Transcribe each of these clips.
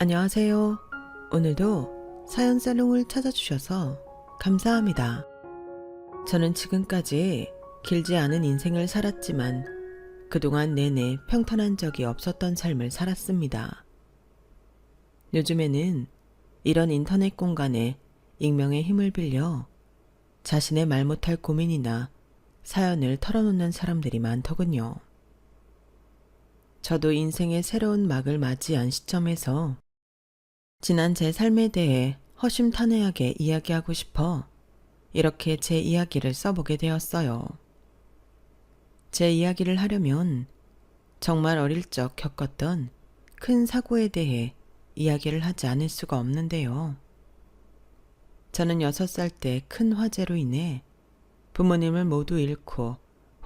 안녕하세요. 오늘도 사연 살롱을 찾아주셔서 감사합니다. 저는 지금까지 길지 않은 인생을 살았지만 그동안 내내 평탄한 적이 없었던 삶을 살았습니다. 요즘에는 이런 인터넷 공간에 익명의 힘을 빌려 자신의 말 못할 고민이나 사연을 털어놓는 사람들이 많더군요. 저도 인생의 새로운 막을 맞이한 시점에서 지난 제 삶에 대해 허심탄회하게 이야기하고 싶어 이렇게 제 이야기를 써보게 되었어요. 제 이야기를 하려면 정말 어릴 적 겪었던 큰 사고에 대해 이야기를 하지 않을 수가 없는데요. 저는 6살 때 큰 화재로 인해 부모님을 모두 잃고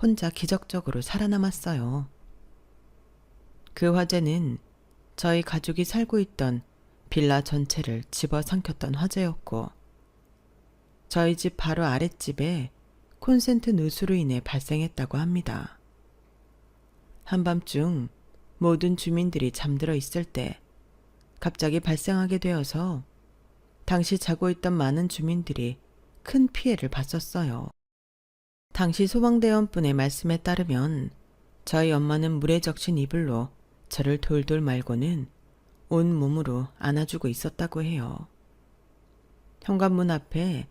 혼자 기적적으로 살아남았어요. 그 화재는 저희 가족이 살고 있던 빌라 전체를 집어삼켰던 화재였고, 저희 집 바로 아랫집에 콘센트 누수로 인해 발생했다고 합니다. 한밤중 모든 주민들이 잠들어 있을 때 갑자기 발생하게 되어서 당시 자고 있던 많은 주민들이 큰 피해를 봤었어요. 당시 소방대원분의 말씀에 따르면 저희 엄마는 물에 적신 이불로 저를 돌돌 말고는 온 몸으로 안아주고 있었다고 해요. 현관문 앞에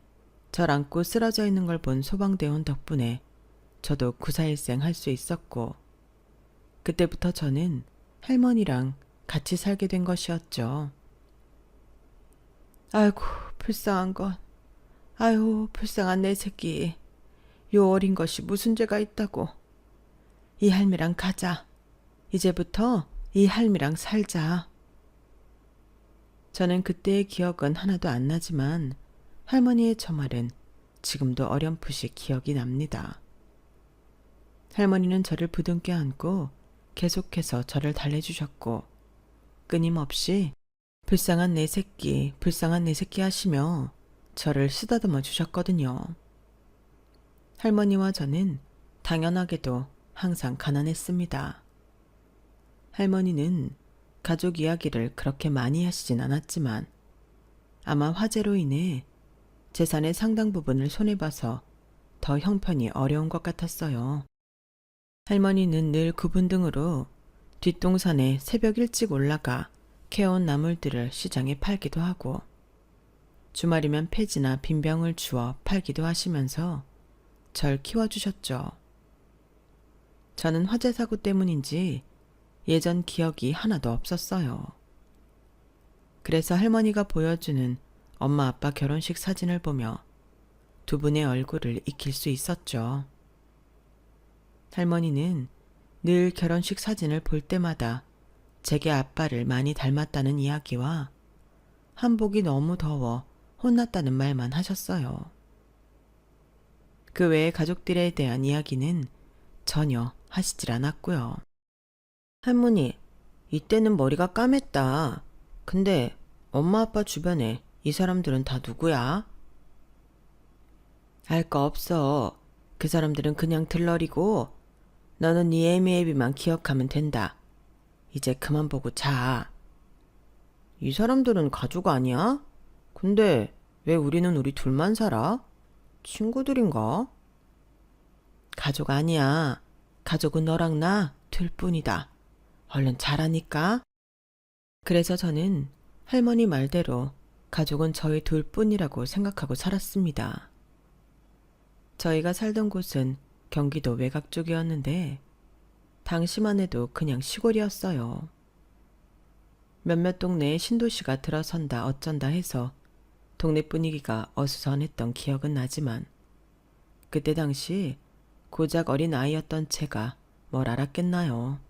절 안고 쓰러져 있는 걸 본 소방대원 덕분에 저도 구사일생 할 수 있었고, 그때부터 저는 할머니랑 같이 살게 된 것이었죠. 아이고, 불쌍한 것. 아유, 불쌍한 내 새끼. 요 어린 것이 무슨 죄가 있다고. 이 할미랑 가자. 이제부터 이 할미랑 살자. 저는 그때의 기억은 하나도 안 나지만 할머니의 저 말은 지금도 어렴풋이 기억이 납니다. 할머니는 저를 부둥켜 안고 계속해서 저를 달래주셨고, 끊임없이 불쌍한 내 새끼, 불쌍한 내 새끼 하시며 저를 쓰다듬어 주셨거든요. 할머니와 저는 당연하게도 항상 가난했습니다. 할머니는 가족 이야기를 그렇게 많이 하시진 않았지만 아마 화재로 인해 재산의 상당 부분을 손해봐서 더 형편이 어려운 것 같았어요. 할머니는 늘 구분 등으로 뒷동산에 새벽 일찍 올라가 캐온 나물들을 시장에 팔기도 하고, 주말이면 폐지나 빈병을 주워 팔기도 하시면서 절 키워주셨죠. 저는 화재 사고 때문인지 예전 기억이 하나도 없었어요. 그래서 할머니가 보여주는 엄마 아빠 결혼식 사진을 보며 두 분의 얼굴을 익힐 수 있었죠. 할머니는 늘 결혼식 사진을 볼 때마다 제게 아빠를 많이 닮았다는 이야기와 한복이 너무 더워 혼났다는 말만 하셨어요. 그 외의 가족들에 대한 이야기는 전혀 하시질 않았고요. 할머니, 이때는 머리가 까맸다. 근데 엄마 아빠 주변에 이 사람들은 다 누구야? 알 거 없어. 그 사람들은 그냥 들러리고 너는 네 애미애비만 기억하면 된다. 이제 그만 보고 자. 이 사람들은 가족 아니야? 근데 왜 우리는 우리 둘만 살아? 친구들인가? 가족 아니야. 가족은 너랑 나 둘뿐이다. 얼른 자라니까. 그래서 저는 할머니 말대로 가족은 저희 둘뿐이라고 생각하고 살았습니다. 저희가 살던 곳은 경기도 외곽 쪽이었는데 당시만 해도 그냥 시골이었어요. 몇몇 동네에 신도시가 들어선다 어쩐다 해서 동네 분위기가 어수선했던 기억은 나지만 그때 당시 고작 어린 아이였던 제가 뭘 알았겠나요.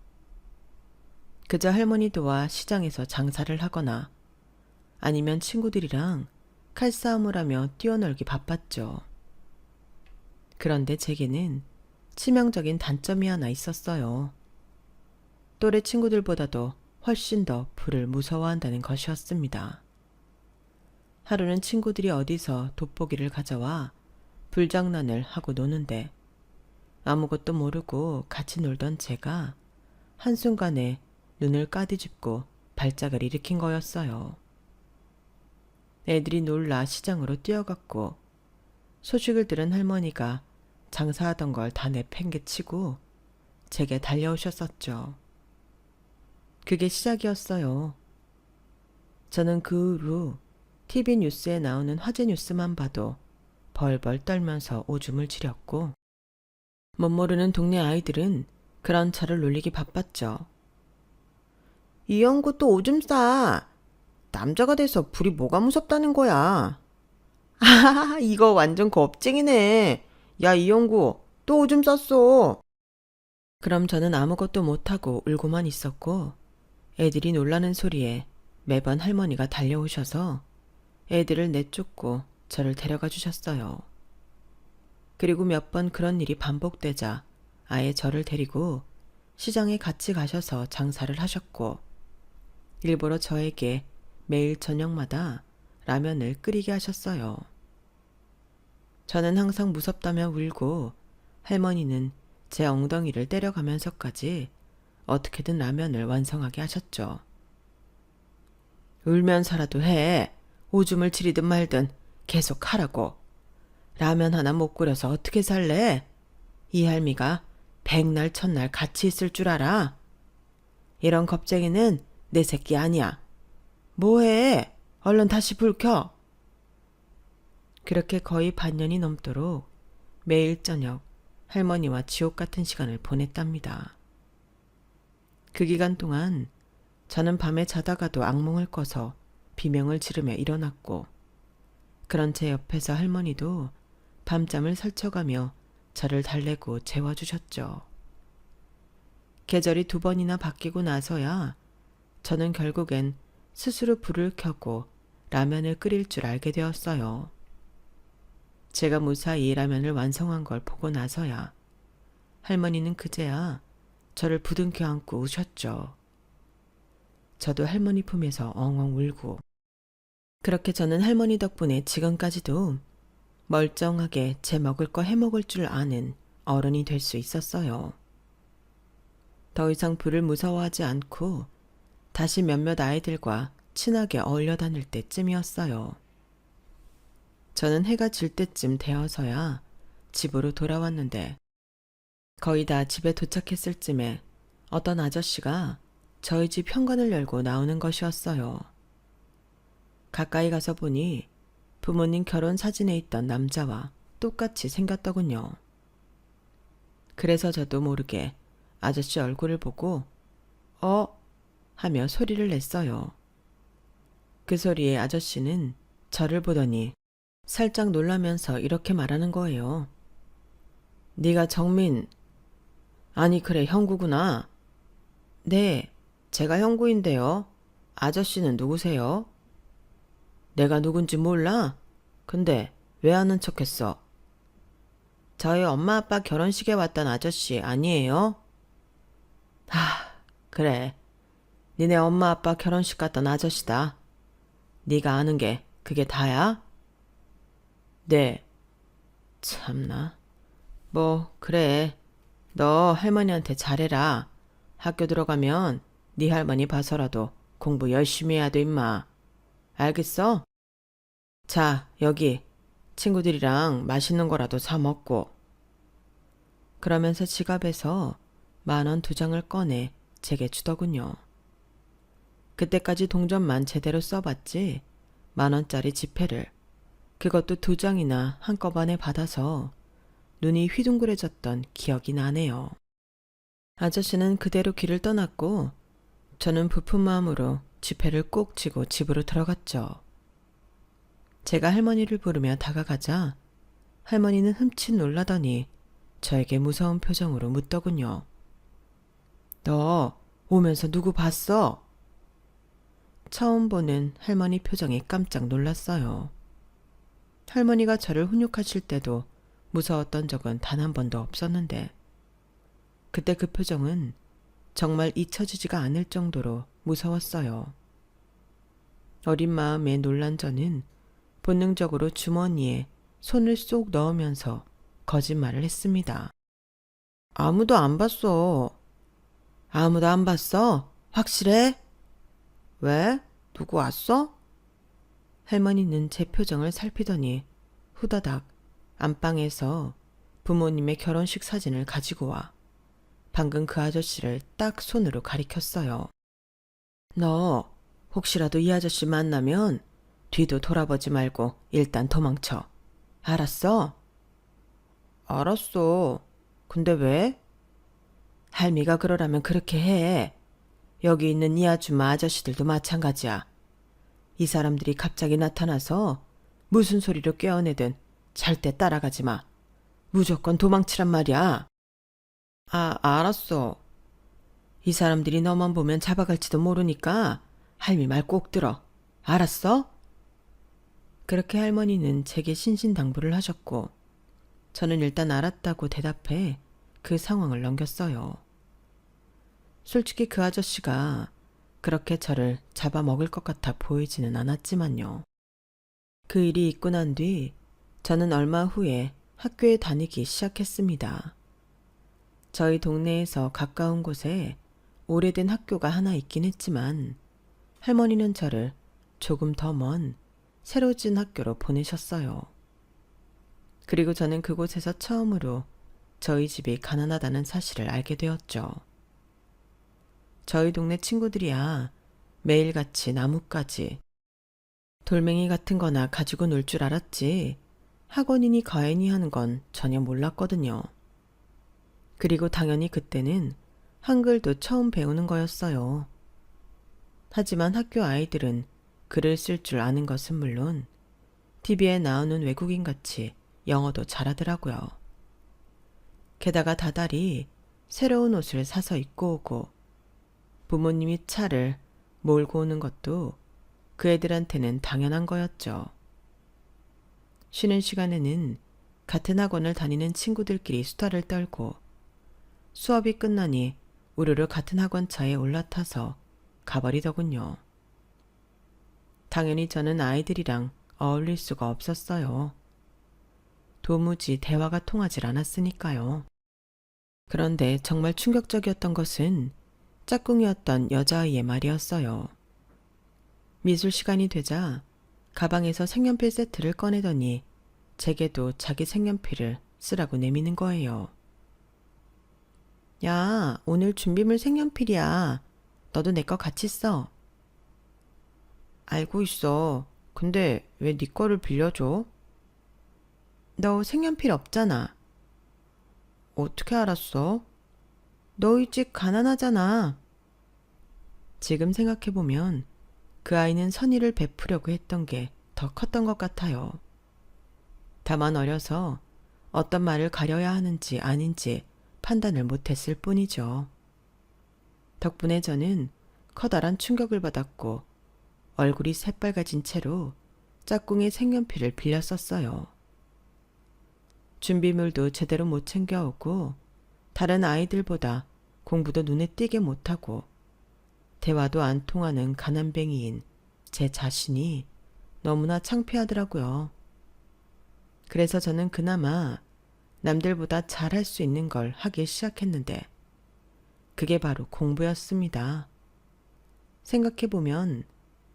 그저 할머니 도와 시장에서 장사를 하거나 아니면 친구들이랑 칼싸움을 하며 뛰어놀기 바빴죠. 그런데 제게는 치명적인 단점이 하나 있었어요. 또래 친구들보다도 훨씬 더 불을 무서워한다는 것이었습니다. 하루는 친구들이 어디서 돋보기를 가져와 불장난을 하고 노는데 아무것도 모르고 같이 놀던 제가 한순간에 눈을 까디집고 발작을 일으킨 거였어요. 애들이 놀라 시장으로 뛰어갔고 소식을 들은 할머니가 장사하던 걸 다 내팽개치고 제게 달려오셨었죠. 그게 시작이었어요. 저는 그 후로 TV 뉴스에 나오는 화재 뉴스만 봐도 벌벌 떨면서 오줌을 지렸고 못 모르는 동네 아이들은 그런 저를 놀리기 바빴죠. 이 연구 또 오줌 싸. 남자가 돼서 불이 뭐가 무섭다는 거야. 아, 이거 완전 겁쟁이네. 야, 이영구, 또 오줌 쌌어. 그럼 저는 아무것도 못하고 울고만 있었고 애들이 놀라는 소리에 매번 할머니가 달려오셔서 애들을 내쫓고 저를 데려가 주셨어요. 그리고 몇 번 그런 일이 반복되자 아예 저를 데리고 시장에 같이 가셔서 장사를 하셨고 일부러 저에게 매일 저녁마다 라면을 끓이게 하셨어요. 저는 항상 무섭다며 울고 할머니는 제 엉덩이를 때려가면서까지 어떻게든 라면을 완성하게 하셨죠. 울면서라도 해. 오줌을 지리든 말든 계속 하라고. 라면 하나 못 끓여서 어떻게 살래? 이 할미가 백날 첫날 같이 있을 줄 알아? 이런 겁쟁이는 내 새끼 아니야. 뭐해? 얼른 다시 불 켜. 그렇게 거의 반년이 넘도록 매일 저녁 할머니와 지옥 같은 시간을 보냈답니다. 그 기간 동안 저는 밤에 자다가도 악몽을 꿔서 비명을 지르며 일어났고 그런 제 옆에서 할머니도 밤잠을 설쳐가며 저를 달래고 재워주셨죠. 계절이 2번이나 바뀌고 나서야 저는 결국엔 스스로 불을 켜고 라면을 끓일 줄 알게 되었어요. 제가 무사히 라면을 완성한 걸 보고 나서야 할머니는 그제야 저를 부둥켜 안고 우셨죠. 저도 할머니 품에서 엉엉 울고 그렇게 저는 할머니 덕분에 지금까지도 멀쩡하게 제 먹을 거 해먹을 줄 아는 어른이 될 수 있었어요. 더 이상 불을 무서워하지 않고 다시 몇몇 아이들과 친하게 어울려 다닐 때쯤이었어요. 저는 해가 질 때쯤 되어서야 집으로 돌아왔는데 거의 다 집에 도착했을 쯤에 어떤 아저씨가 저희 집 현관을 열고 나오는 것이었어요. 가까이 가서 보니 부모님 결혼 사진에 있던 남자와 똑같이 생겼더군요. 그래서 저도 모르게 아저씨 얼굴을 보고 하며 소리를 냈어요. 그 소리에 아저씨는 저를 보더니 살짝 놀라면서 이렇게 말하는 거예요. 네가 정민, 아니 그래 형구구나. 네, 제가 형구인데요. 아저씨는 누구세요? 내가 누군지 몰라? 근데 왜 아는 척했어? 저희 엄마 아빠 결혼식에 왔던 아저씨 아니에요? 그래. 니네 엄마 아빠 결혼식 갔던 아저씨다. 네가 아는 게 그게 다야? 네. 참나. 뭐 그래. 너 할머니한테 잘해라. 학교 들어가면 네 할머니 봐서라도 공부 열심히 해야 돼 임마. 알겠어? 자, 여기 친구들이랑 맛있는 거라도 사 먹고. 그러면서 지갑에서 10,000원 2장을 꺼내 제게 주더군요. 그때까지 동전만 제대로 써봤지 10,000원짜리 지폐를 그것도 2장이나 한꺼번에 받아서 눈이 휘둥그레졌던 기억이 나네요. 아저씨는 그대로 길을 떠났고 저는 부푼 마음으로 지폐를 꼭 쥐고 집으로 들어갔죠. 제가 할머니를 부르며 다가가자 할머니는 흠칫 놀라더니 저에게 무서운 표정으로 묻더군요. 너 오면서 누구 봤어? 처음 보는 할머니 표정에 깜짝 놀랐어요. 할머니가 저를 훈육하실 때도 무서웠던 적은 단 한 번도 없었는데 그때 그 표정은 정말 잊혀지지가 않을 정도로 무서웠어요. 어린 마음에 놀란 저는 본능적으로 주머니에 손을 쏙 넣으면서 거짓말을 했습니다. 아무도 안 봤어. 아무도 안 봤어? 확실해? 왜? 누구 왔어? 할머니는 제 표정을 살피더니 후다닥 안방에서 부모님의 결혼식 사진을 가지고 와 방금 그 아저씨를 딱 손으로 가리켰어요. 너 혹시라도 이 아저씨 만나면 뒤도 돌아보지 말고 일단 도망쳐. 알았어? 알았어. 근데 왜? 할미가 그러라면 그렇게 해. 여기 있는 이 아줌마 아저씨들도 마찬가지야. 이 사람들이 갑자기 나타나서 무슨 소리로 깨어내든 절대 따라가지 마. 무조건 도망치란 말이야. 아, 알았어. 이 사람들이 너만 보면 잡아갈지도 모르니까 할미 말 꼭 들어. 알았어? 그렇게 할머니는 제게 신신당부를 하셨고 저는 일단 알았다고 대답해 그 상황을 넘겼어요. 솔직히 그 아저씨가 그렇게 저를 잡아먹을 것 같아 보이지는 않았지만요. 그 일이 있고 난 뒤 저는 얼마 후에 학교에 다니기 시작했습니다. 저희 동네에서 가까운 곳에 오래된 학교가 하나 있긴 했지만 할머니는 저를 조금 더 먼 새로 지은 학교로 보내셨어요. 그리고 저는 그곳에서 처음으로 저희 집이 가난하다는 사실을 알게 되었죠. 저희 동네 친구들이야 매일같이 나뭇가지, 돌멩이 같은 거나 가지고 놀 줄 알았지 학원이니 과외니 하는 건 전혀 몰랐거든요. 그리고 당연히 그때는 한글도 처음 배우는 거였어요. 하지만 학교 아이들은 글을 쓸 줄 아는 것은 물론 TV에 나오는 외국인같이 영어도 잘하더라고요. 게다가 다달이 새로운 옷을 사서 입고 오고 부모님이 차를 몰고 오는 것도 그 애들한테는 당연한 거였죠. 쉬는 시간에는 같은 학원을 다니는 친구들끼리 수다를 떨고 수업이 끝나니 우르르 같은 학원차에 올라타서 가버리더군요. 당연히 저는 아이들이랑 어울릴 수가 없었어요. 도무지 대화가 통하질 않았으니까요. 그런데 정말 충격적이었던 것은 짝꿍이었던 여자아이의 말이었어요. 미술 시간이 되자 가방에서 색연필 세트를 꺼내더니 제게도 자기 색연필을 쓰라고 내미는 거예요. 야, 오늘 준비물 색연필이야. 너도 내 거 같이 써. 알고 있어. 근데 왜 네 거를 빌려줘? 너 색연필 없잖아. 어떻게 알았어? 너희 집 가난하잖아. 지금 생각해보면 그 아이는 선의를 베푸려고 했던 게 더 컸던 것 같아요. 다만 어려서 어떤 말을 가려야 하는지 아닌지 판단을 못했을 뿐이죠. 덕분에 저는 커다란 충격을 받았고 얼굴이 새빨개진 채로 짝꿍의 색연필을 빌려 썼어요. 준비물도 제대로 못 챙겨오고 다른 아이들보다 공부도 눈에 띄게 못하고 대화도 안 통하는 가난뱅이인 제 자신이 너무나 창피하더라고요. 그래서 저는 그나마 남들보다 잘할 수 있는 걸 하기 시작했는데 그게 바로 공부였습니다. 생각해보면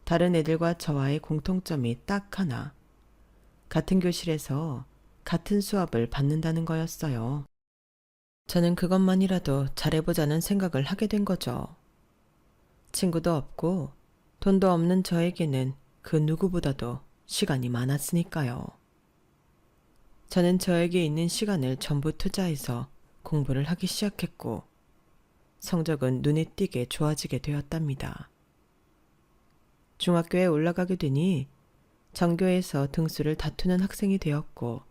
다른 애들과 저와의 공통점이 딱 하나. 같은 교실에서 같은 수업을 받는다는 거였어요. 저는 그것만이라도 잘해보자는 생각을 하게 된 거죠. 친구도 없고 돈도 없는 저에게는 그 누구보다도 시간이 많았으니까요. 저는 저에게 있는 시간을 전부 투자해서 공부를 하기 시작했고 성적은 눈에 띄게 좋아지게 되었답니다. 중학교에 올라가게 되니 전교에서 등수를 다투는 학생이 되었고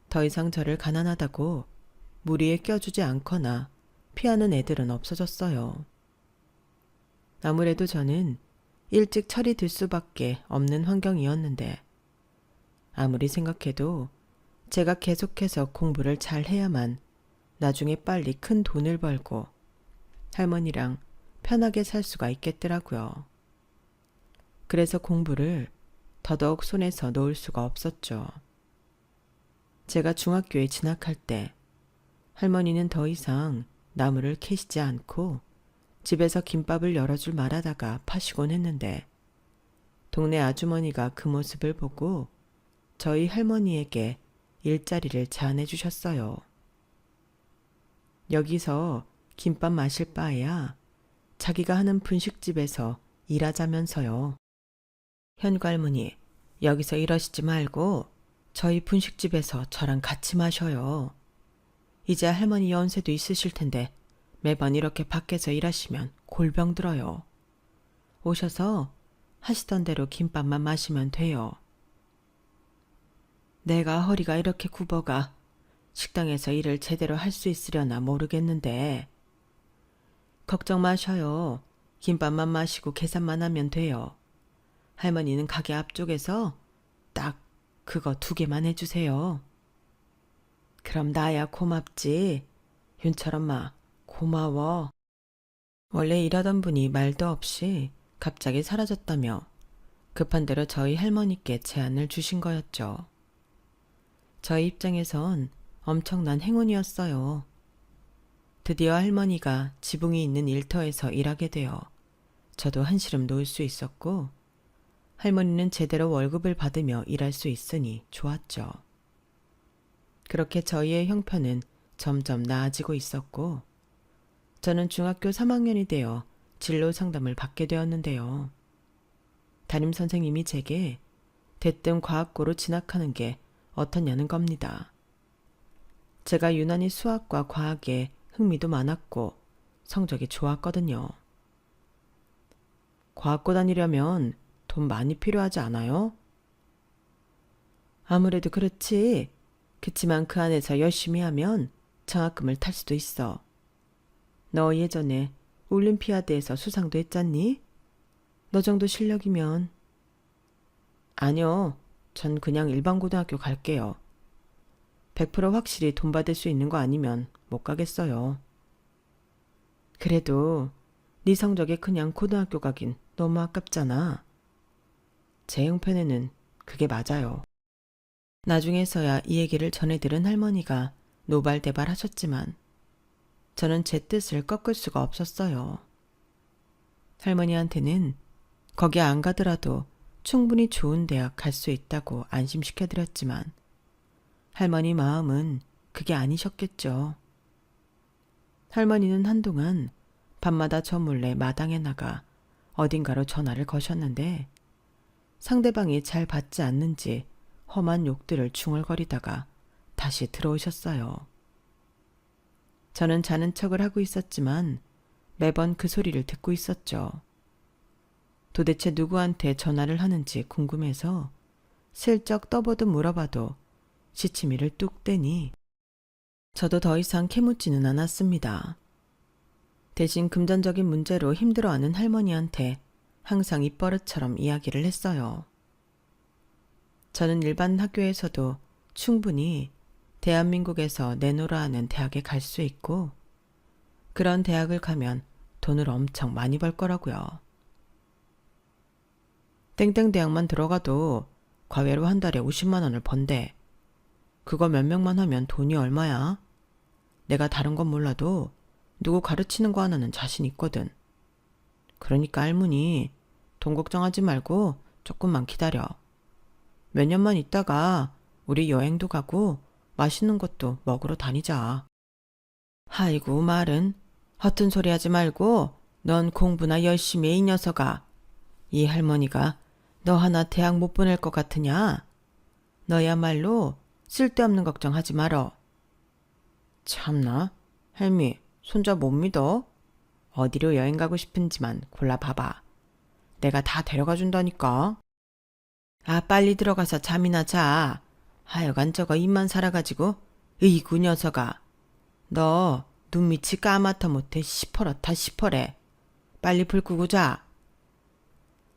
더 이상 저를 가난하다고 무리에 껴주지 않거나 피하는 애들은 없어졌어요. 아무래도 저는 일찍 철이 들 수밖에 없는 환경이었는데 아무리 생각해도 제가 계속해서 공부를 잘 해야만 나중에 빨리 큰 돈을 벌고 할머니랑 편하게 살 수가 있겠더라고요. 그래서 공부를 더더욱 손에서 놓을 수가 없었죠. 제가 중학교에 진학할 때 할머니는 더 이상 나무를 캐시지 않고 집에서 김밥을 여러 줄 말하다가 파시곤 했는데 동네 아주머니가 그 모습을 보고 저희 할머니에게 일자리를 제안해 주셨어요. 여기서 김밥 마실 바에야 자기가 하는 분식집에서 일하자면서요. 현관문이 여기서 이러시지 말고 저희 분식집에서 저랑 같이 마셔요. 이제 할머니 연세도 있으실 텐데 매번 이렇게 밖에서 일하시면 골병 들어요. 오셔서 하시던 대로 김밥만 마시면 돼요. 내가 허리가 이렇게 굽어가 식당에서 일을 제대로 할 수 있으려나 모르겠는데. 걱정 마셔요. 김밥만 마시고 계산만 하면 돼요. 할머니는 가게 앞쪽에서 딱 그거 2개만 해주세요. 그럼 나야 고맙지. 윤철엄마 고마워. 원래 일하던 분이 말도 없이 갑자기 사라졌다며 급한 대로 저희 할머니께 제안을 주신 거였죠. 저희 입장에선 엄청난 행운이었어요. 드디어 할머니가 지붕이 있는 일터에서 일하게 되어 저도 한시름 놓을 수 있었고 할머니는 제대로 월급을 받으며 일할 수 있으니 좋았죠. 그렇게 저희의 형편은 점점 나아지고 있었고 저는 중학교 3학년이 되어 진로 상담을 받게 되었는데요. 담임 선생님이 제게 대뜸 과학고로 진학하는 게 어떻냐는 겁니다. 제가 유난히 수학과 과학에 흥미도 많았고 성적이 좋았거든요. 과학고 다니려면 돈 많이 필요하지 않아요? 아무래도 그렇지. 그치만 그 안에서 열심히 하면 장학금을 탈 수도 있어. 너 예전에 올림피아드에서 수상도 했잖니? 너 정도 실력이면. 아니요. 전 그냥 일반 고등학교 갈게요. 100% 확실히 돈 받을 수 있는 거 아니면 못 가겠어요. 그래도 네 성적에 그냥 고등학교 가긴 너무 아깝잖아. 제 형편에는 그게 맞아요. 나중에서야 이 얘기를 전해 들은 할머니가 노발대발 하셨지만 저는 제 뜻을 꺾을 수가 없었어요. 할머니한테는 거기 안 가더라도 충분히 좋은 대학 갈 수 있다고 안심시켜드렸지만 할머니 마음은 그게 아니셨겠죠. 할머니는 한동안 밤마다 저 몰래 마당에 나가 어딘가로 전화를 거셨는데 상대방이 잘 받지 않는지 험한 욕들을 중얼거리다가 다시 들어오셨어요. 저는 자는 척을 하고 있었지만 매번 그 소리를 듣고 있었죠. 도대체 누구한테 전화를 하는지 궁금해서 슬쩍 떠보듯 물어봐도 시치미를 뚝 떼니 저도 더 이상 캐묻지는 않았습니다. 대신 금전적인 문제로 힘들어하는 할머니한테 항상 입버릇처럼 이야기를 했어요. 저는 일반 학교에서도 충분히 대한민국에서 내노라 하는 대학에 갈 수 있고 그런 대학을 가면 돈을 엄청 많이 벌 거라고요. 땡땡 대학만 들어가도 과외로 한 달에 50만 원을 번대. 그거 몇 명만 하면 돈이 얼마야? 내가 다른 건 몰라도 누구 가르치는 거 하나는 자신 있거든. 그러니까 할머니 돈 걱정하지 말고 조금만 기다려. 몇 년만 있다가 우리 여행도 가고 맛있는 것도 먹으러 다니자. 아이고 말은 허튼 소리 하지 말고 넌 공부나 열심히 해 이 녀석아. 이 할머니가 너 하나 대학 못 보낼 것 같으냐? 너야말로 쓸데없는 걱정하지 말어. 참나 할미 손자 못 믿어? 어디로 여행 가고 싶은지만 골라봐봐. 내가 다 데려가 준다니까. 아 빨리 들어가서 잠이나 자. 하여간 저거 입만 살아가지고 으이구 녀석아. 너 눈밑이 까맣다 못해 시퍼렇다 시퍼래. 빨리 불 끄고 자.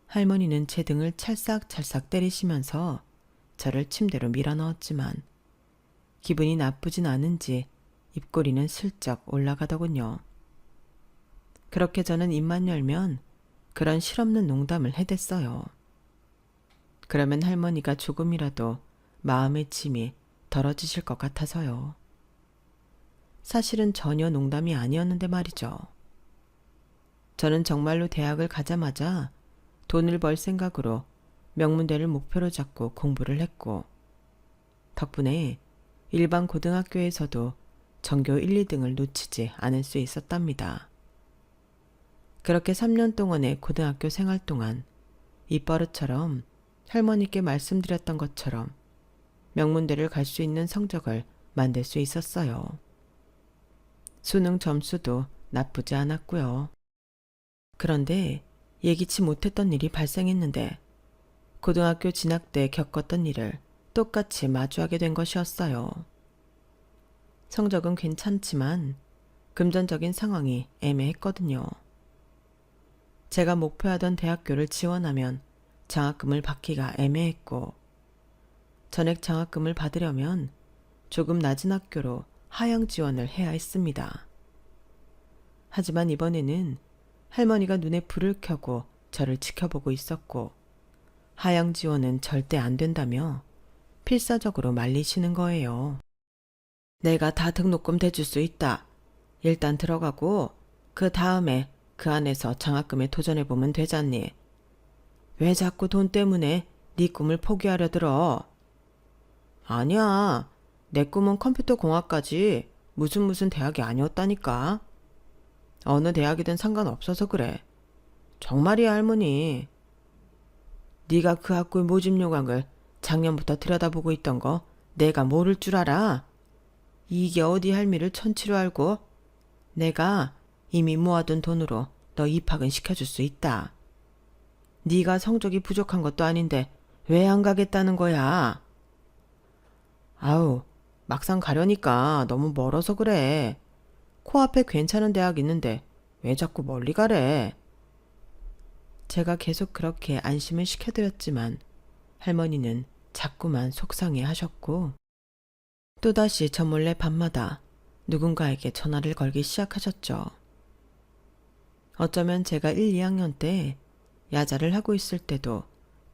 할머니는 제 등을 찰싹찰싹 때리시면서 저를 침대로 밀어넣었지만 기분이 나쁘진 않은지 입꼬리는 슬쩍 올라가더군요. 그렇게 저는 입만 열면 그런 실없는 농담을 해댔어요. 그러면 할머니가 조금이라도 마음의 짐이 덜어지실 것 같아서요. 사실은 전혀 농담이 아니었는데 말이죠. 저는 정말로 대학을 가자마자 돈을 벌 생각으로 명문대를 목표로 잡고 공부를 했고, 덕분에 일반 고등학교에서도 전교 1, 2등을 놓치지 않을 수 있었답니다. 그렇게 3년 동안의 고등학교 생활 동안 입버릇처럼 할머니께 말씀드렸던 것처럼 명문대를 갈 수 있는 성적을 만들 수 있었어요. 수능 점수도 나쁘지 않았고요. 그런데 예기치 못했던 일이 발생했는데 고등학교 진학 때 겪었던 일을 똑같이 마주하게 된 것이었어요. 성적은 괜찮지만 금전적인 상황이 애매했거든요. 제가 목표하던 대학교를 지원하면 장학금을 받기가 애매했고, 전액 장학금을 받으려면 조금 낮은 학교로 하향 지원을 해야 했습니다. 하지만 이번에는 할머니가 눈에 불을 켜고 저를 지켜보고 있었고, 하향 지원은 절대 안 된다며 필사적으로 말리시는 거예요. 내가 다 등록금 대줄 수 있다. 일단 들어가고 그 다음에 그 안에서 장학금에 도전해보면 되잖니. 왜 자꾸 돈 때문에 네 꿈을 포기하려 들어? 아니야. 내 꿈은 컴퓨터 공학까지 무슨 대학이 아니었다니까. 어느 대학이든 상관없어서 그래. 정말이야, 할머니. 네가 그 학교의 모집 요강을 작년부터 들여다보고 있던 거 내가 모를 줄 알아? 이게 어디 할미를 천치로 알고? 내가 이미 모아둔 돈으로 너 입학은 시켜줄 수 있다. 네가 성적이 부족한 것도 아닌데 왜 안 가겠다는 거야? 아우, 막상 가려니까 너무 멀어서 그래. 코앞에 괜찮은 대학 있는데 왜 자꾸 멀리 가래? 제가 계속 그렇게 안심을 시켜드렸지만 할머니는 자꾸만 속상해 하셨고, 또다시 저 몰래 밤마다 누군가에게 전화를 걸기 시작하셨죠. 어쩌면 제가 1, 2학년 때 야자를 하고 있을 때도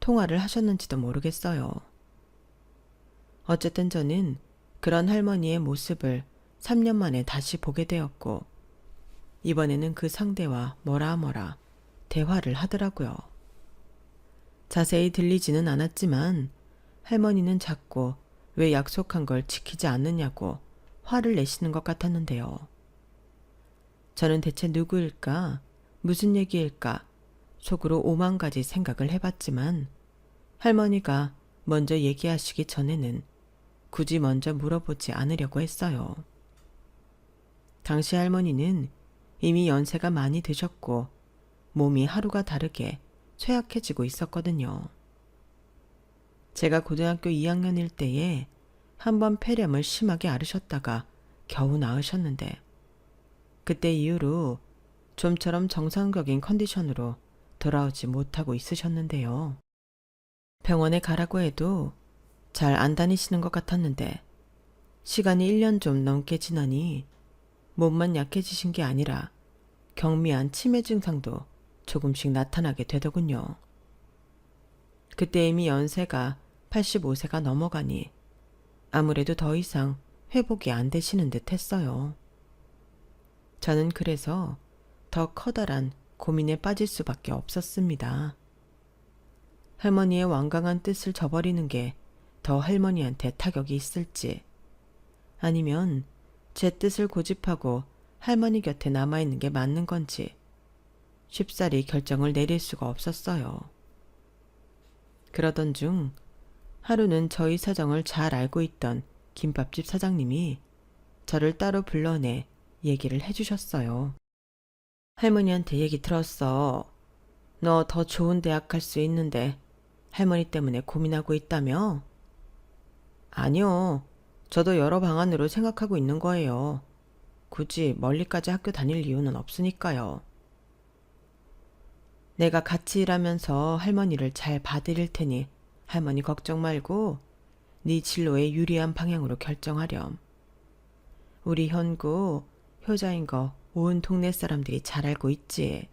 통화를 하셨는지도 모르겠어요. 어쨌든 저는 그런 할머니의 모습을 3년 만에 다시 보게 되었고, 이번에는 그 상대와 뭐라 대화를 하더라고요. 자세히 들리지는 않았지만 할머니는 자꾸 왜 약속한 걸 지키지 않느냐고 화를 내시는 것 같았는데요. 저는 대체 누구일까? 무슨 얘기일까? 속으로 5만 가지 생각을 해봤지만 할머니가 먼저 얘기하시기 전에는 굳이 먼저 물어보지 않으려고 했어요. 당시 할머니는 이미 연세가 많이 드셨고 몸이 하루가 다르게 쇠약해지고 있었거든요. 제가 고등학교 2학년일 때에 한번 폐렴을 심하게 앓으셨다가 겨우 나으셨는데, 그때 이후로 좀처럼 정상적인 컨디션으로 돌아오지 못하고 있으셨는데요. 병원에 가라고 해도 잘 안 다니시는 것 같았는데 시간이 1년 좀 넘게 지나니 몸만 약해지신 게 아니라 경미한 치매 증상도 조금씩 나타나게 되더군요. 그때 이미 연세가 85세가 넘어가니 아무래도 더 이상 회복이 안 되시는 듯 했어요. 저는 그래서 더 커다란 고민에 빠질 수밖에 없었습니다. 할머니의 완강한 뜻을 저버리는 게 더 할머니한테 타격이 있을지, 아니면 제 뜻을 고집하고 할머니 곁에 남아있는 게 맞는 건지 쉽사리 결정을 내릴 수가 없었어요. 그러던 중 하루는 저희 사정을 잘 알고 있던 김밥집 사장님이 저를 따로 불러내 얘기를 해주셨어요. 할머니한테 얘기 들었어. 너 더 좋은 대학 갈 수 있는데 할머니 때문에 고민하고 있다며? 아니요. 저도 여러 방안으로 생각하고 있는 거예요. 굳이 멀리까지 학교 다닐 이유는 없으니까요. 내가 같이 일하면서 할머니를 잘 봐드릴 테니 할머니 걱정 말고 네 진로에 유리한 방향으로 결정하렴. 우리 현구 효자인 거 온 동네 사람들이 잘 알고 있지.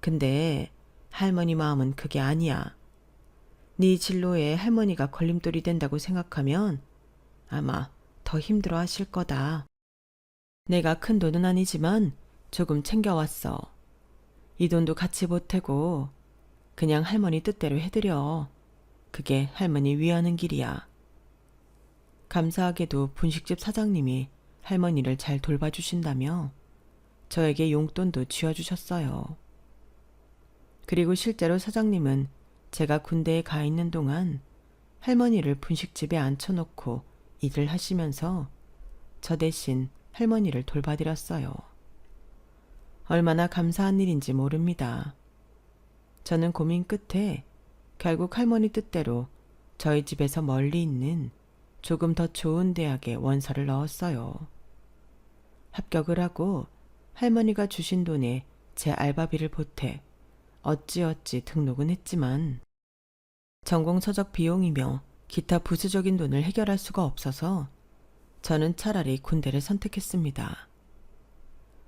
근데 할머니 마음은 그게 아니야. 네 진로에 할머니가 걸림돌이 된다고 생각하면 아마 더 힘들어 하실 거다. 내가 큰 돈은 아니지만 조금 챙겨왔어. 이 돈도 같이 보태고 그냥 할머니 뜻대로 해드려. 그게 할머니 위하는 길이야. 감사하게도 분식집 사장님이 할머니를 잘 돌봐주신다며 저에게 용돈도 쥐어주셨어요. 그리고 실제로 사장님은 제가 군대에 가 있는 동안 할머니를 분식집에 앉혀놓고 일을 하시면서 저 대신 할머니를 돌봐드렸어요. 얼마나 감사한 일인지 모릅니다. 저는 고민 끝에 결국 할머니 뜻대로 저희 집에서 멀리 있는 조금 더 좋은 대학에 원서를 넣었어요. 합격을 하고 할머니가 주신 돈에 제 알바비를 보태 어찌어찌 등록은 했지만 전공 서적 비용이며 기타 부수적인 돈을 해결할 수가 없어서 저는 차라리 군대를 선택했습니다.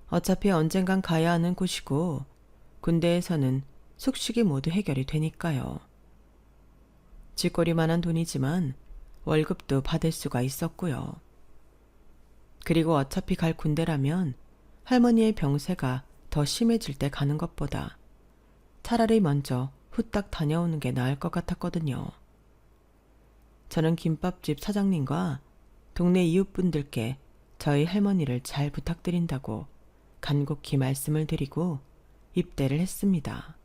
어차피 언젠간 가야 하는 곳이고 군대에서는 숙식이 모두 해결이 되니까요. 쥐꼬리만한 돈이지만 월급도 받을 수가 있었고요. 그리고 어차피 갈 군대라면 할머니의 병세가 더 심해질 때 가는 것보다 차라리 먼저 후딱 다녀오는 게 나을 것 같았거든요. 저는 김밥집 사장님과 동네 이웃분들께 저희 할머니를 잘 부탁드린다고 간곡히 말씀을 드리고 입대를 했습니다.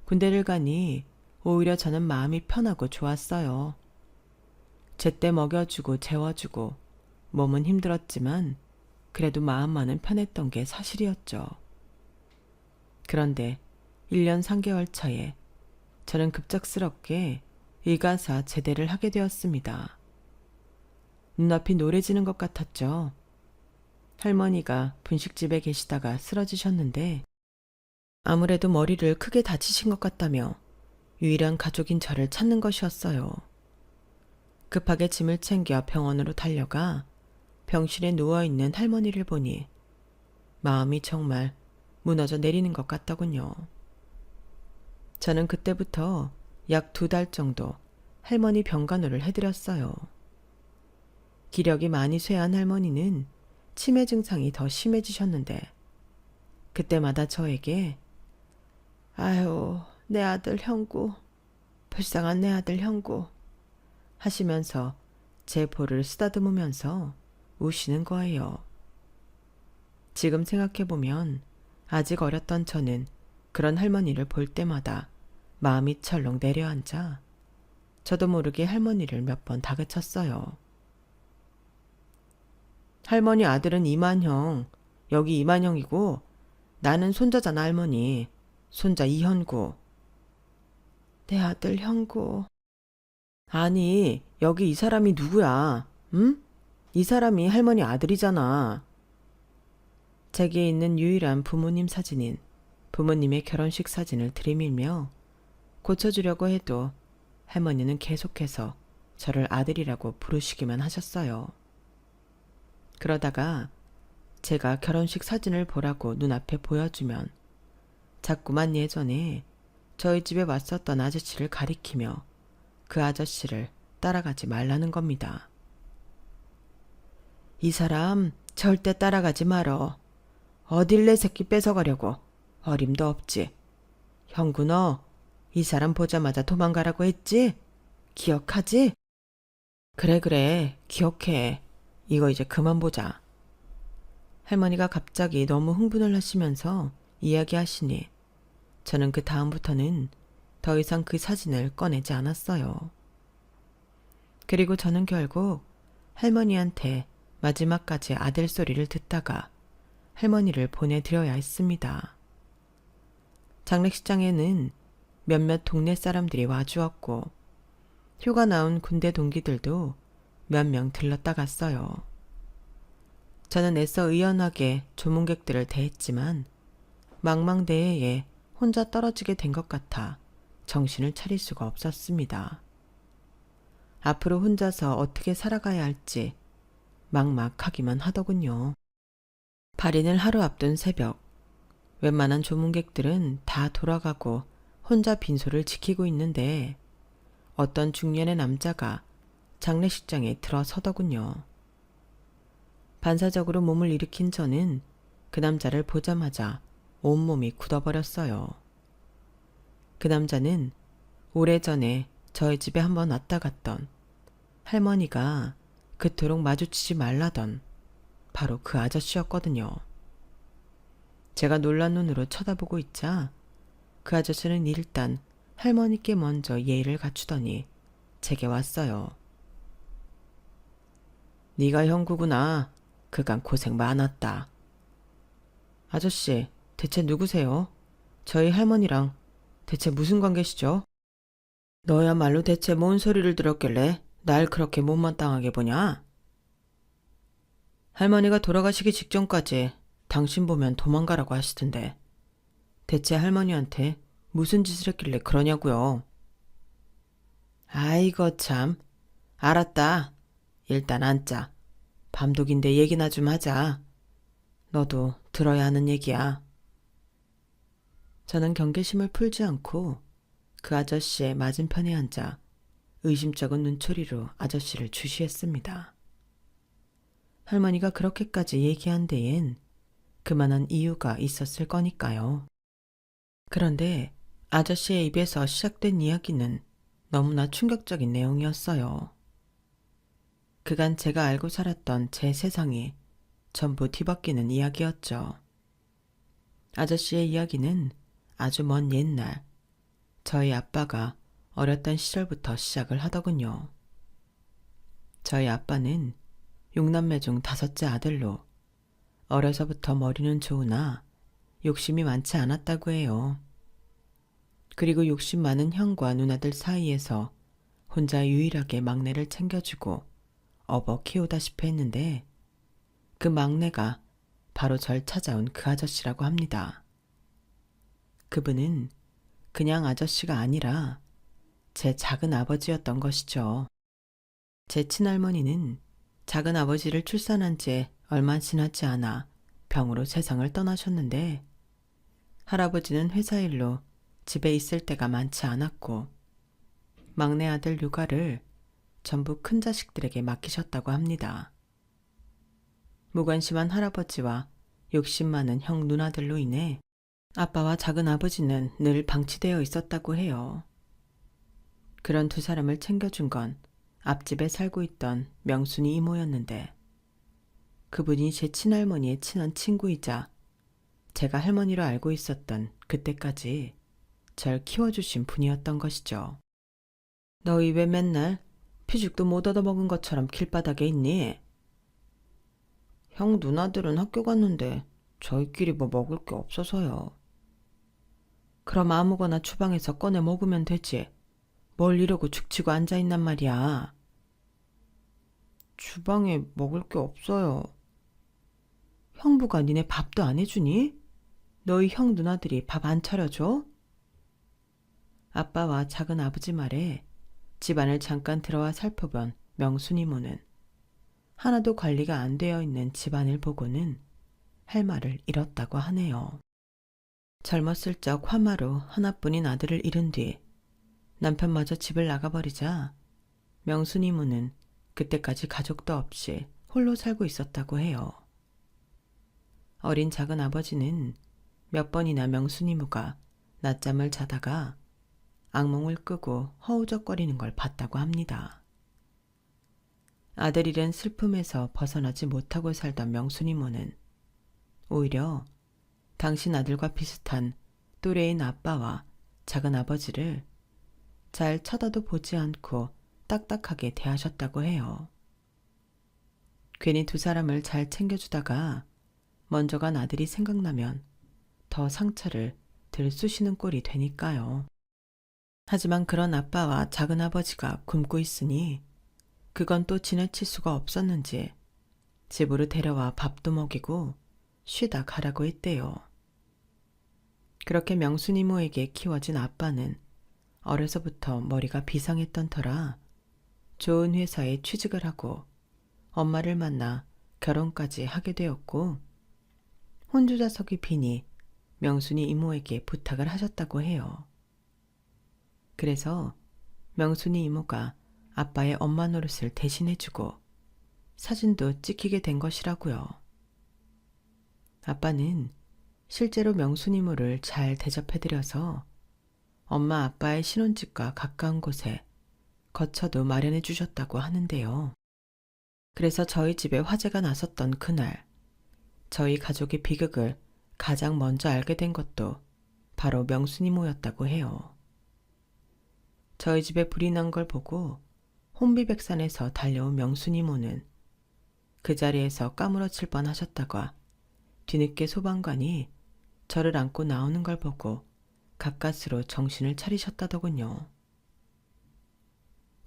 군대를 가니 오히려 저는 마음이 편하고 좋았어요. 제때 먹여주고 재워주고 몸은 힘들었지만 그래도 마음만은 편했던 게 사실이었죠. 그런데 1년 3개월 차에 저는 급작스럽게 의가사 제대를 하게 되었습니다. 눈앞이 노래지는 것 같았죠. 할머니가 분식집에 계시다가 쓰러지셨는데 아무래도 머리를 크게 다치신 것 같다며 유일한 가족인 저를 찾는 것이었어요. 급하게 짐을 챙겨 병원으로 달려가 병실에 누워있는 할머니를 보니 마음이 정말 무너져 내리는 것 같더군요. 저는 그때부터 약 2달 정도 할머니 병간호를 해드렸어요. 기력이 많이 쇠한 할머니는 치매 증상이 더 심해지셨는데 그때마다 저에게 아유, 내 아들 형구, 불쌍한 내 아들 형구 하시면서 제 볼을 쓰다듬으면서 우시는 거예요. 지금 생각해보면 아직 어렸던 저는 그런 할머니를 볼 때마다 마음이 철렁 내려앉아 저도 모르게 할머니를 몇 번 다그쳤어요. 할머니 아들은 이만형, 여기 이만형이고 나는 손자잖아 할머니. 손자 이현구. 내 아들 형구. 아니, 여기 이 사람이 누구야? 응? 이 사람이 할머니 아들이잖아. 제게 있는 유일한 부모님 사진인 부모님의 결혼식 사진을 들이밀며 고쳐주려고 해도 할머니는 계속해서 저를 아들이라고 부르시기만 하셨어요. 그러다가 제가 결혼식 사진을 보라고 눈앞에 보여주면 자꾸만 예전에 저희 집에 왔었던 아저씨를 가리키며 그 아저씨를 따라가지 말라는 겁니다. 이 사람 절대 따라가지 말어. 어딜 내 새끼 뺏어가려고. 어림도 없지. 형구 너 이 사람 보자마자 도망가라고 했지? 기억하지? 그래 기억해. 이거 이제 그만 보자. 할머니가 갑자기 너무 흥분을 하시면서 이야기하시니 저는 그 다음부터는 더 이상 그 사진을 꺼내지 않았어요. 그리고 저는 결국 할머니한테 마지막까지 아들 소리를 듣다가 할머니를 보내드려야 했습니다. 장례식장에는 몇몇 동네 사람들이 와주었고 휴가 나온 군대 동기들도 몇 명 들렀다 갔어요. 저는 애써 의연하게 조문객들을 대했지만 망망대해에 혼자 떨어지게 된 것 같아 정신을 차릴 수가 없었습니다. 앞으로 혼자서 어떻게 살아가야 할지 막막하기만 하더군요. 발인을 하루 앞둔 새벽, 웬만한 조문객들은 다 돌아가고 혼자 빈소를 지키고 있는데 어떤 중년의 남자가 장례식장에 들어서더군요. 반사적으로 몸을 일으킨 저는 그 남자를 보자마자 온몸이 굳어버렸어요. 그 남자는 오래전에 저희 집에 한번 왔다 갔던 할머니가 그토록 마주치지 말라던 바로 그 아저씨였거든요. 제가 놀란 눈으로 쳐다보고 있자 그 아저씨는 일단 할머니께 먼저 예의를 갖추더니 제게 왔어요. 네가 형구구나. 그간 고생 많았다. 아저씨, 대체 누구세요? 저희 할머니랑 대체 무슨 관계시죠? 너야말로 대체 뭔 소리를 들었길래 날 그렇게 못마땅하게 보냐? 할머니가 돌아가시기 직전까지 당신 보면 도망가라고 하시던데 대체 할머니한테 무슨 짓을 했길래 그러냐고요? 아이고 참. 알았다. 일단 앉자. 밤독인데 얘기나 좀 하자. 너도 들어야 하는 얘기야. 저는 경계심을 풀지 않고 그 아저씨의 맞은편에 앉아 의심쩍은 눈초리로 아저씨를 주시했습니다. 할머니가 그렇게까지 얘기한 데엔 그만한 이유가 있었을 거니까요. 그런데 아저씨의 입에서 시작된 이야기는 너무나 충격적인 내용이었어요. 그간 제가 알고 살았던 제 세상이 전부 뒤바뀌는 이야기였죠. 아저씨의 이야기는 아주 먼 옛날 저희 아빠가 어렸던 시절부터 시작을 하더군요. 저희 아빠는 6남매 중 5째 아들로 어려서부터 머리는 좋으나 욕심이 많지 않았다고 해요. 그리고 욕심 많은 형과 누나들 사이에서 혼자 유일하게 막내를 챙겨주고 업어 키우다시피 했는데 그 막내가 바로 절 찾아온 그 아저씨라고 합니다. 그분은 그냥 아저씨가 아니라 제 작은 아버지였던 것이죠. 제 친할머니는 작은 아버지를 출산한 지 얼마 지나지 않아 병으로 세상을 떠나셨는데 할아버지는 회사 일로 집에 있을 때가 많지 않았고 막내 아들 육아를 전부 큰 자식들에게 맡기셨다고 합니다. 무관심한 할아버지와 욕심 많은 형 누나들로 인해 아빠와 작은 아버지는 늘 방치되어 있었다고 해요. 그런 두 사람을 챙겨준 건 앞집에 살고 있던 명순이 이모였는데 그분이 제 친할머니의 친한 친구이자 제가 할머니로 알고 있었던 그때까지 절 키워주신 분이었던 것이죠. 너희 왜 맨날 피죽도 못 얻어먹은 것처럼 길바닥에 있니? 형 누나들은 학교 갔는데 저희끼리 뭐 먹을 게 없어서요. 그럼 아무거나 주방에서 꺼내 먹으면 되지. 뭘 이러고 죽치고 앉아있단 말이야. 주방에 먹을 게 없어요. 형부가 니네 밥도 안 해주니? 너희 형 누나들이 밥 안 차려줘? 아빠와 작은 아버지 말에 집안을 잠깐 들어와 살펴본 명순이모는 하나도 관리가 안 되어 있는 집안을 보고는 할 말을 잃었다고 하네요. 젊었을 적 화마로 하나뿐인 아들을 잃은 뒤 남편마저 집을 나가버리자 명순이모는 그때까지 가족도 없이 홀로 살고 있었다고 해요. 어린 작은 아버지는 몇 번이나 명순이모가 낮잠을 자다가 악몽을 끄고 허우적거리는 걸 봤다고 합니다. 아들 잃은 슬픔에서 벗어나지 못하고 살던 명순이모는 오히려 당신 아들과 비슷한 또래인 아빠와 작은 아버지를 잘 쳐다도 보지 않고 딱딱하게 대하셨다고 해요. 괜히 두 사람을 잘 챙겨주다가 먼저 간 아들이 생각나면 더 상처를 덜 쑤시는 꼴이 되니까요. 하지만 그런 아빠와 작은 아버지가 굶고 있으니 그건 또 지나칠 수가 없었는지 집으로 데려와 밥도 먹이고 쉬다 가라고 했대요. 그렇게 명순이모에게 키워진 아빠는 어려서부터 머리가 비상했던 터라 좋은 회사에 취직을 하고 엄마를 만나 결혼까지 하게 되었고 혼주자석이 비니 명순이 이모에게 부탁을 하셨다고 해요. 그래서 명순이 이모가 아빠의 엄마 노릇을 대신해주고 사진도 찍히게 된 것이라고요. 아빠는 실제로 명순이모를 잘 대접해드려서 엄마 아빠의 신혼집과 가까운 곳에 거처도 마련해 주셨다고 하는데요. 그래서 저희 집에 화재가 났었던 그날, 저희 가족의 비극을 가장 먼저 알게 된 것도 바로 명순이모였다고 해요. 저희 집에 불이 난 걸 보고 혼비백산에서 달려온 명순이모는 그 자리에서 까무러칠 뻔하셨다가 뒤늦게 소방관이 저를 안고 나오는 걸 보고 가까스로 정신을 차리셨다더군요.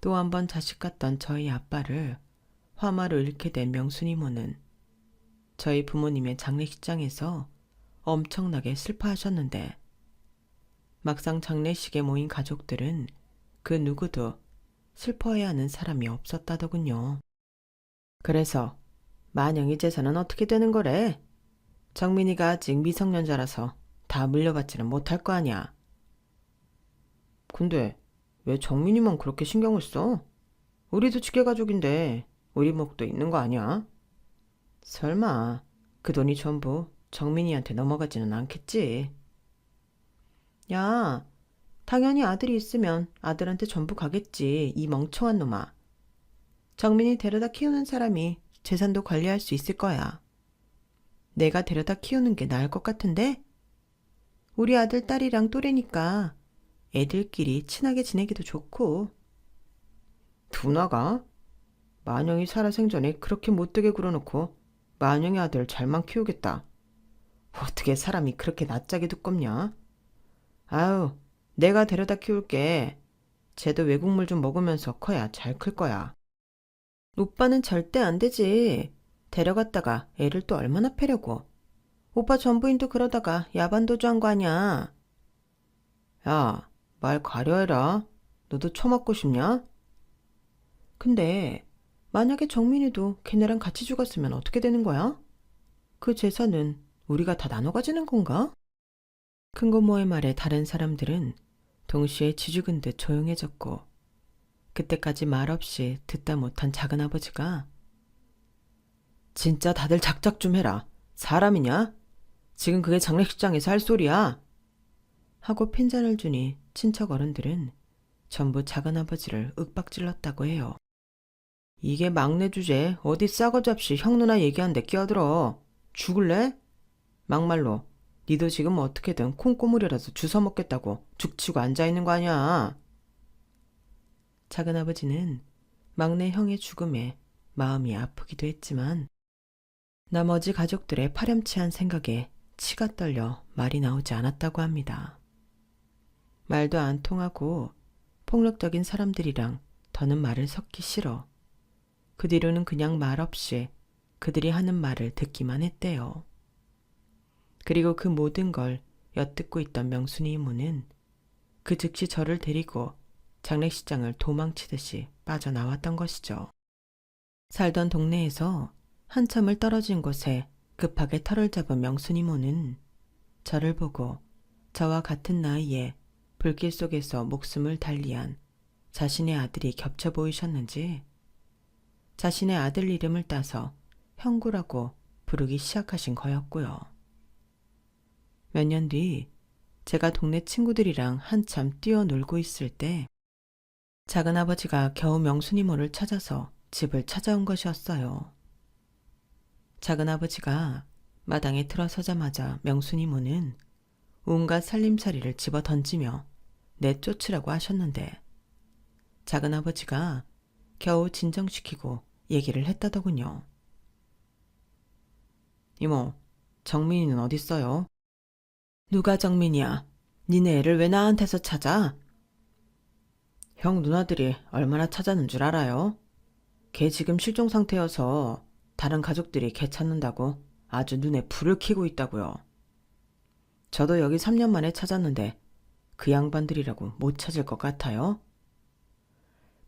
또 한 번 자식 같던 저희 아빠를 화마로 잃게 된 명순이모는 저희 부모님의 장례식장에서 엄청나게 슬퍼하셨는데 막상 장례식에 모인 가족들은 그 누구도 슬퍼해야 하는 사람이 없었다더군요. 그래서 만영이 재산은 어떻게 되는 거래? 정민이가 아직 미성년자라서 다 물려받지는 못할 거 아니야. 근데 왜 정민이만 그렇게 신경을 써? 우리도 직계가족인데 우리 몫도 있는 거 아니야? 설마 그 돈이 전부 정민이한테 넘어가지는 않겠지? 야, 당연히 아들이 있으면 아들한테 전부 가겠지, 이 멍청한 놈아. 정민이 데려다 키우는 사람이 재산도 관리할 수 있을 거야. 내가 데려다 키우는 게 나을 것 같은데? 우리 아들, 딸이랑 또래니까 애들끼리 친하게 지내기도 좋고. 누나가? 만영이 살아생전에 그렇게 못되게 굴어놓고 만영이 아들 잘만 키우겠다. 어떻게 사람이 그렇게 낯짝이 두껍냐? 아유, 내가 데려다 키울게. 쟤도 외국물 좀 먹으면서 커야 잘 클 거야. 오빠는 절대 안 되지. 데려갔다가 애를 또 얼마나 패려고. 오빠 전부인도 그러다가 야반도주한 거 아니야. 야, 말 가려해라. 너도 처맞고 싶냐? 근데 만약에 정민이도 걔네랑 같이 죽었으면 어떻게 되는 거야? 그 재산은 우리가 다 나눠 가지는 건가? 큰고모의 말에 다른 사람들은 동시에 쥐죽은 듯 조용해졌고 그때까지 말없이 듣다 못한 작은아버지가 진짜 다들 작작 좀 해라. 사람이냐? 지금 그게 장례식장에서 할 소리야. 하고 핀잔을 주니 친척 어른들은 전부 작은아버지를 윽박질렀다고 해요. 이게 막내 주제 어디 싸가지 없이 형 누나 얘기하는데 끼어들어. 죽을래? 막말로 니도 지금 어떻게든 콩고물이라도 주워 먹겠다고 죽치고 앉아있는 거 아니야. 작은아버지는 막내 형의 죽음에 마음이 아프기도 했지만 나머지 가족들의 파렴치한 생각에 치가 떨려 말이 나오지 않았다고 합니다. 말도 안 통하고 폭력적인 사람들이랑 더는 말을 섞기 싫어. 그 뒤로는 그냥 말없이 그들이 하는 말을 듣기만 했대요. 그리고 그 모든 걸 엿듣고 있던 명순이 이모는 그 즉시 저를 데리고 장례식장을 도망치듯이 빠져나왔던 것이죠. 살던 동네에서 한참을 떨어진 곳에 급하게 터를 잡은 명순이 이모는 저를 보고 저와 같은 나이에 불길 속에서 목숨을 달리한 자신의 아들이 겹쳐 보이셨는지 자신의 아들 이름을 따서 형구라고 부르기 시작하신 거였고요. 몇 년 뒤 제가 동네 친구들이랑 한참 뛰어놀고 있을 때 작은아버지가 겨우 명순이모를 찾아서 집을 찾아온 것이었어요. 작은아버지가 마당에 들어서자마자 명순이모는 온갖 살림살이를 집어 던지며 내쫓으라고 하셨는데 작은아버지가 겨우 진정시키고 얘기를 했다더군요. 이모, 정민이는 어딨어요? 누가 정민이야? 니네 애를 왜 나한테서 찾아? 형 누나들이 얼마나 찾았는 줄 알아요? 걔 지금 실종 상태여서 다른 가족들이 걔 찾는다고 아주 눈에 불을 켜고 있다고요. 저도 여기 3년 만에 찾았는데 그 양반들이라고 못 찾을 것 같아요.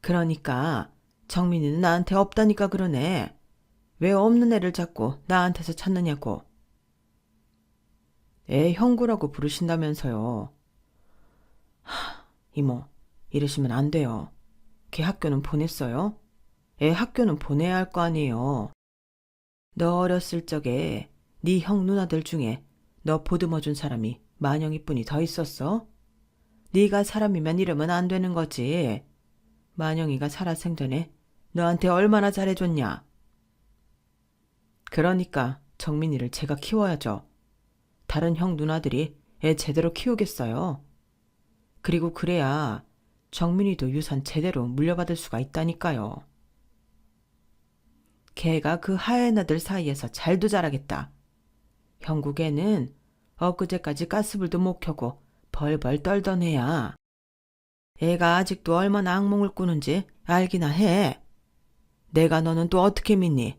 그러니까 정민이는 나한테 없다니까 그러네. 왜 없는 애를 잡고 나한테서 찾느냐고. 애 형구라고 부르신다면서요. 이모, 이러시면 안 돼요. 걔 학교는 보냈어요? 애 학교는 보내야 할 거 아니에요. 너 어렸을 적에 네 형 누나들 중에 너 보듬어준 사람이 만영이뿐이 더 있었어? 네가 사람이면 이러면 안 되는 거지. 만영이가 살아생전에 너한테 얼마나 잘해줬냐. 그러니까 정민이를 제가 키워야죠. 다른 형 누나들이 애 제대로 키우겠어요. 그리고 그래야 정민이도 유산 제대로 물려받을 수가 있다니까요. 걔가 그 하얀 아들 사이에서 잘도 자라겠다. 형국에는 엊그제까지 가스불도 못 켜고 벌벌 떨던 애야. 애가 아직도 얼마나 악몽을 꾸는지 알기나 해. 내가 너는 또 어떻게 믿니?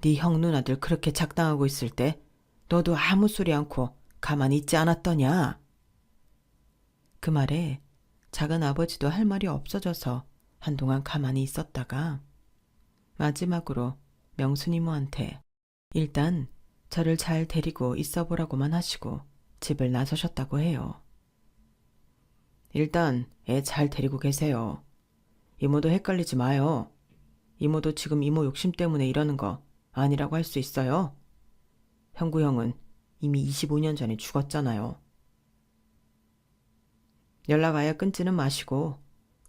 네 형 누나들 그렇게 작당하고 있을 때 너도 아무 소리 않고 가만히 있지 않았더냐? 그 말에 작은 아버지도 할 말이 없어져서 한동안 가만히 있었다가 마지막으로 명순이모한테 일단 저를 잘 데리고 있어 보라고만 하시고 집을 나서셨다고 해요. 일단 애 잘 데리고 계세요. 이모도 헷갈리지 마요. 이모도 지금 이모 욕심 때문에 이러는 거 아니라고 할 수 있어요. 형구 형은 이미 25년 전에 죽었잖아요. 연락 아예 끊지는 마시고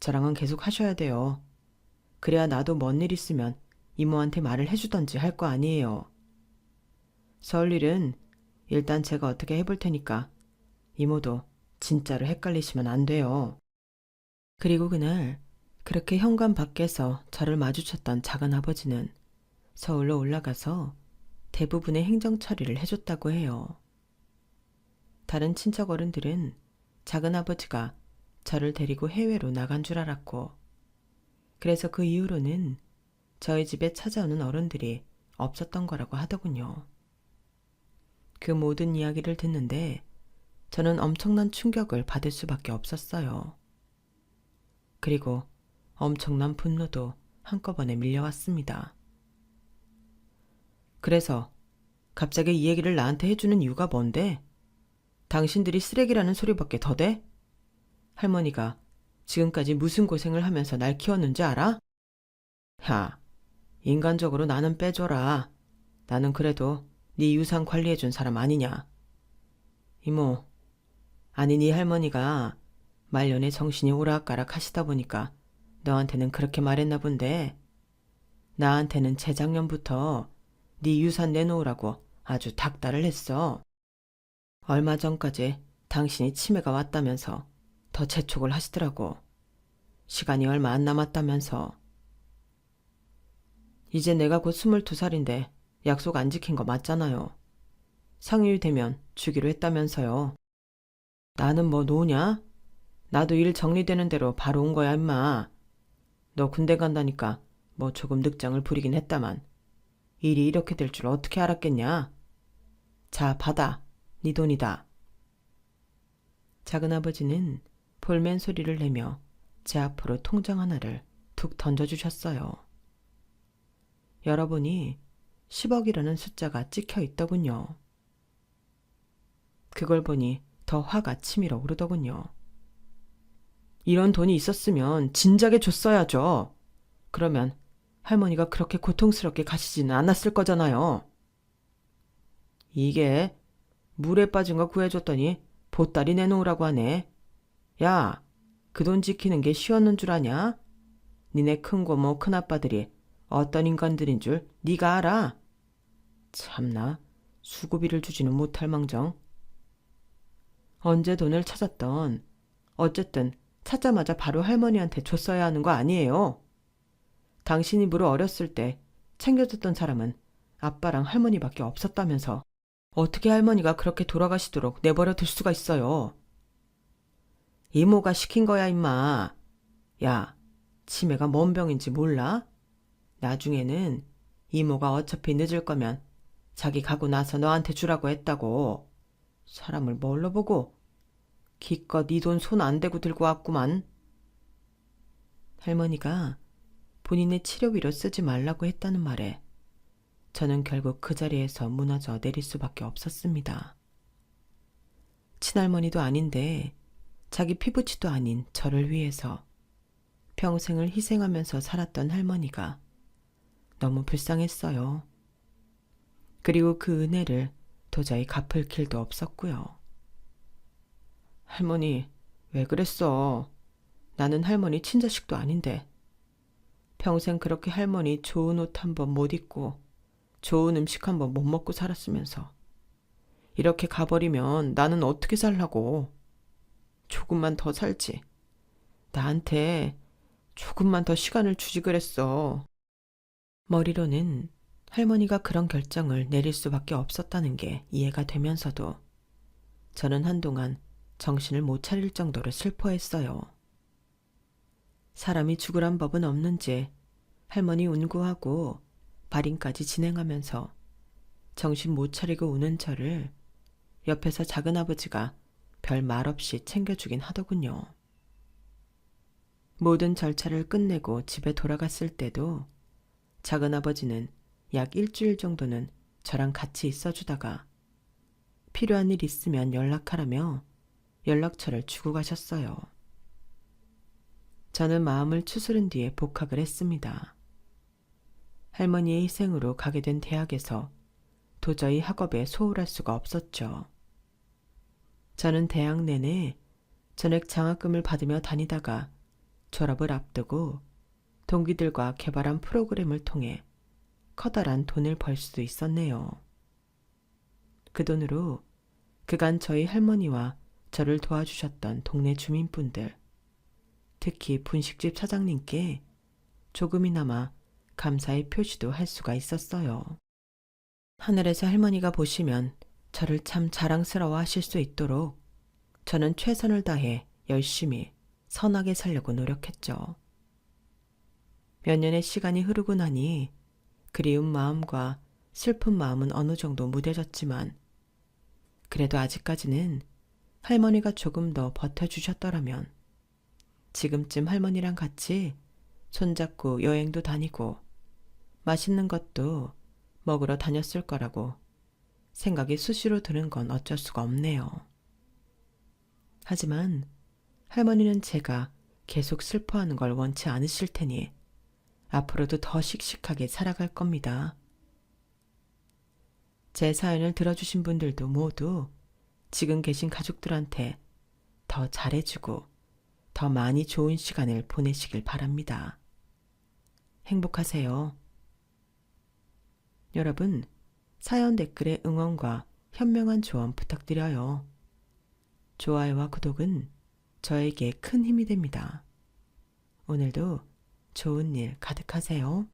저랑은 계속 하셔야 돼요. 그래야 나도 뭔 일 있으면 이모한테 말을 해주던지 할 거 아니에요. 서울 일은 일단 제가 어떻게 해볼 테니까 이모도 진짜로 헷갈리시면 안 돼요. 그리고 그날 그렇게 현관 밖에서 저를 마주쳤던 작은 아버지는 서울로 올라가서 대부분의 행정 처리를 해줬다고 해요. 다른 친척 어른들은 작은 아버지가 저를 데리고 해외로 나간 줄 알았고, 그래서 그 이후로는 저희 집에 찾아오는 어른들이 없었던 거라고 하더군요. 그 모든 이야기를 듣는데 저는 엄청난 충격을 받을 수밖에 없었어요. 그리고 엄청난 분노도 한꺼번에 밀려왔습니다. 그래서 갑자기 이 얘기를 나한테 해주는 이유가 뭔데? 당신들이 쓰레기라는 소리밖에 더 돼? 할머니가 지금까지 무슨 고생을 하면서 날 키웠는지 알아? 야, 인간적으로 나는 빼줘라. 나는 그래도 네 유산 관리해준 사람 아니냐. 이모, 아니 네 할머니가 말년에 정신이 오락가락 하시다 보니까 너한테는 그렇게 말했나 본데 나한테는 재작년부터 네 유산 내놓으라고 아주 닥달을 했어. 얼마 전까지 당신이 치매가 왔다면서 더 재촉을 하시더라고. 시간이 얼마 안 남았다면서. 이제 내가 곧 22살인데 약속 안 지킨 거 맞잖아요. 상휴일 되면 주기로 했다면서요. 나는 뭐 노냐? 나도 일 정리되는 대로 바로 온 거야 임마. 너 군대 간다니까 뭐 조금 늑장을 부리긴 했다만 일이 이렇게 될 줄 어떻게 알았겠냐? 자, 받아. 네 돈이다. 작은아버지는 볼멘 소리를 내며 제 앞으로 통장 하나를 툭 던져주셨어요. 열어보니 10억이라는 숫자가 찍혀 있더군요. 그걸 보니 더 화가 치밀어 오르더군요. 이런 돈이 있었으면 진작에 줬어야죠. 그러면 할머니가 그렇게 고통스럽게 가시지는 않았을 거잖아요. 이게 물에 빠진 거 구해줬더니 보따리 내놓으라고 하네. 야, 그 돈 지키는 게 쉬웠는 줄 아냐? 니네 큰 고모 큰아빠들이 어떤 인간들인 줄 네가 알아? 참나, 수고비를 주지는 못할 망정. 언제 돈을 찾았던 어쨌든 찾자마자 바로 할머니한테 줬어야 하는 거 아니에요. 당신 입으로 어렸을 때 챙겨줬던 사람은 아빠랑 할머니밖에 없었다면서 어떻게 할머니가 그렇게 돌아가시도록 내버려 둘 수가 있어요. 이모가 시킨 거야 임마. 야, 치매가 뭔 병인지 몰라? 나중에는 이모가 어차피 늦을 거면 자기 가고 나서 너한테 주라고 했다고. 사람을 뭘로 보고 기껏 네 돈 손 안 대고 들고 왔구만. 할머니가 본인의 치료비로 쓰지 말라고 했다는 말에 저는 결국 그 자리에서 무너져 내릴 수밖에 없었습니다. 친할머니도 아닌데 자기 피부치도 아닌 저를 위해서 평생을 희생하면서 살았던 할머니가 너무 불쌍했어요. 그리고 그 은혜를 도저히 갚을 길도 없었고요. 할머니, 왜 그랬어? 나는 할머니 친자식도 아닌데. 평생 그렇게 할머니 좋은 옷 한 번 못 입고 좋은 음식 한 번 못 먹고 살았으면서 이렇게 가버리면 나는 어떻게 살라고. 조금만 더 살지. 나한테 조금만 더 시간을 주지 그랬어. 머리로는 할머니가 그런 결정을 내릴 수밖에 없었다는 게 이해가 되면서도 저는 한동안 정신을 못 차릴 정도로 슬퍼했어요. 사람이 죽으란 법은 없는지 할머니 운구하고 발인까지 진행하면서 정신 못 차리고 우는 저를 옆에서 작은아버지가 별 말 없이 챙겨주긴 하더군요. 모든 절차를 끝내고 집에 돌아갔을 때도 작은아버지는 약 일주일 정도는 저랑 같이 있어주다가 필요한 일 있으면 연락하라며 연락처를 주고 가셨어요. 저는 마음을 추스른 뒤에 복학을 했습니다. 할머니의 희생으로 가게 된 대학에서 도저히 학업에 소홀할 수가 없었죠. 저는 대학 내내 전액 장학금을 받으며 다니다가 졸업을 앞두고 동기들과 개발한 프로그램을 통해 커다란 돈을 벌 수도 있었네요. 그 돈으로 그간 저희 할머니와 저를 도와주셨던 동네 주민분들, 특히 분식집 사장님께 조금이나마 감사의 표시도 할 수가 있었어요. 하늘에서 할머니가 보시면 저를 참 자랑스러워 하실 수 있도록 저는 최선을 다해 열심히 선하게 살려고 노력했죠. 몇 년의 시간이 흐르고 나니 그리운 마음과 슬픈 마음은 어느 정도 무뎌졌지만 그래도 아직까지는 할머니가 조금 더 버텨주셨더라면 지금쯤 할머니랑 같이 손잡고 여행도 다니고 맛있는 것도 먹으러 다녔을 거라고 생각이 수시로 드는 건 어쩔 수가 없네요. 하지만 할머니는 제가 계속 슬퍼하는 걸 원치 않으실 테니 앞으로도 더 씩씩하게 살아갈 겁니다. 제 사연을 들어주신 분들도 모두 지금 계신 가족들한테 더 잘해주고 더 많이 좋은 시간을 보내시길 바랍니다. 행복하세요. 여러분, 사연 댓글에 응원과 현명한 조언 부탁드려요. 좋아요와 구독은 저에게 큰 힘이 됩니다. 오늘도 좋은 일 가득하세요.